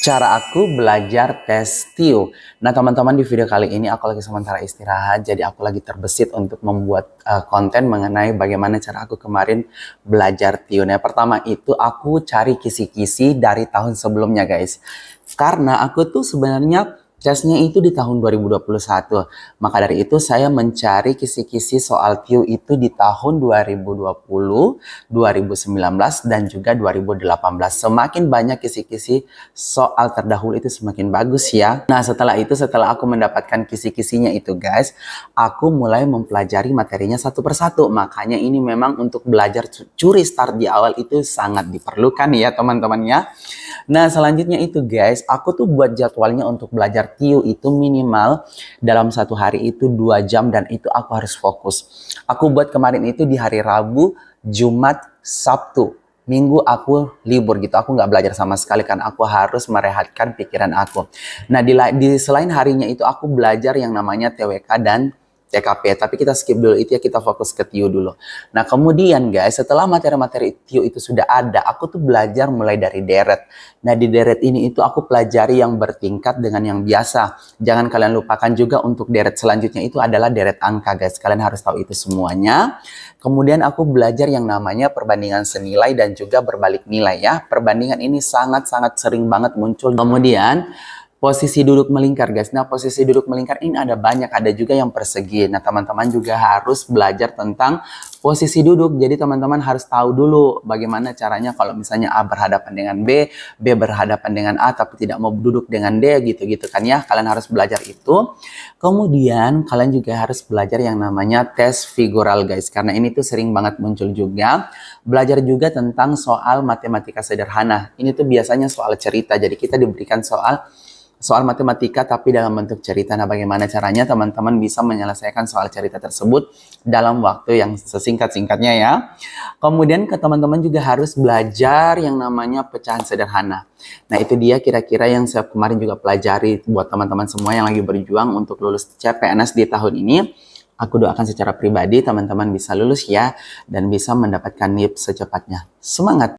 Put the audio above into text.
Cara aku belajar tes TIO. Nah, teman-teman, di video kali ini aku lagi sementara istirahat, jadi aku lagi terbesit untuk membuat konten mengenai bagaimana cara aku kemarin belajar TIO. Nah, pertama itu aku cari kisi-kisi dari tahun sebelumnya, guys. Karena aku tuh sebenarnya tesnya itu di tahun 2021. Maka dari itu saya mencari kisi-kisi soal TIO itu di tahun 2020, 2019, dan juga 2018. Semakin banyak kisi-kisi soal terdahulu itu semakin bagus ya. Nah, setelah aku mendapatkan kisi-kisinya itu, guys, aku mulai mempelajari materinya satu persatu. Makanya ini memang untuk belajar curi start di awal itu sangat diperlukan ya, teman-teman ya. Nah, selanjutnya itu, guys, aku tuh buat jadwalnya untuk belajar TIO itu minimal dalam satu hari itu 2 jam, dan itu aku harus fokus. Aku buat kemarin itu di hari Rabu, Jumat, Sabtu. Minggu aku libur gitu, aku nggak belajar sama sekali kan aku harus merehatkan pikiran aku. Nah, di selain harinya itu aku belajar yang namanya TWK dan TKP, tapi kita skip dulu itu ya, kita fokus ke TIO dulu. Nah, kemudian guys, setelah materi-materi TIO itu sudah ada, aku tuh belajar mulai dari deret. Nah, di deret ini itu aku pelajari yang bertingkat dengan yang biasa. Jangan kalian lupakan juga untuk deret selanjutnya itu adalah deret angka, guys. Kalian harus tahu itu semuanya. Kemudian aku belajar yang namanya perbandingan senilai dan juga berbalik nilai ya. Perbandingan ini sangat-sangat sering banget muncul. Kemudian posisi duduk melingkar, guys. Nah, posisi duduk melingkar ini ada banyak, ada juga yang persegi. Nah, teman-teman juga harus belajar tentang posisi duduk. Jadi, teman-teman harus tahu dulu bagaimana caranya kalau misalnya A berhadapan dengan B berhadapan dengan A, tapi tidak mau duduk dengan D, gitu-gitu kan ya. Kalian harus belajar itu. Kemudian, kalian juga harus belajar yang namanya tes figural, guys. Karena ini tuh sering banget muncul juga. Belajar juga tentang soal matematika sederhana. Ini tuh biasanya soal cerita. Jadi, kita diberikan soal matematika tapi dalam bentuk cerita. Nah, bagaimana caranya teman-teman bisa menyelesaikan soal cerita tersebut dalam waktu yang sesingkat-singkatnya ya. Kemudian ke teman-teman juga harus belajar yang namanya pecahan sederhana. Nah, itu dia kira-kira yang saya kemarin juga pelajari buat teman-teman semua yang lagi berjuang untuk lulus CPNS di tahun ini. Aku doakan secara pribadi teman-teman bisa lulus ya dan bisa mendapatkan NIP secepatnya. Semangat!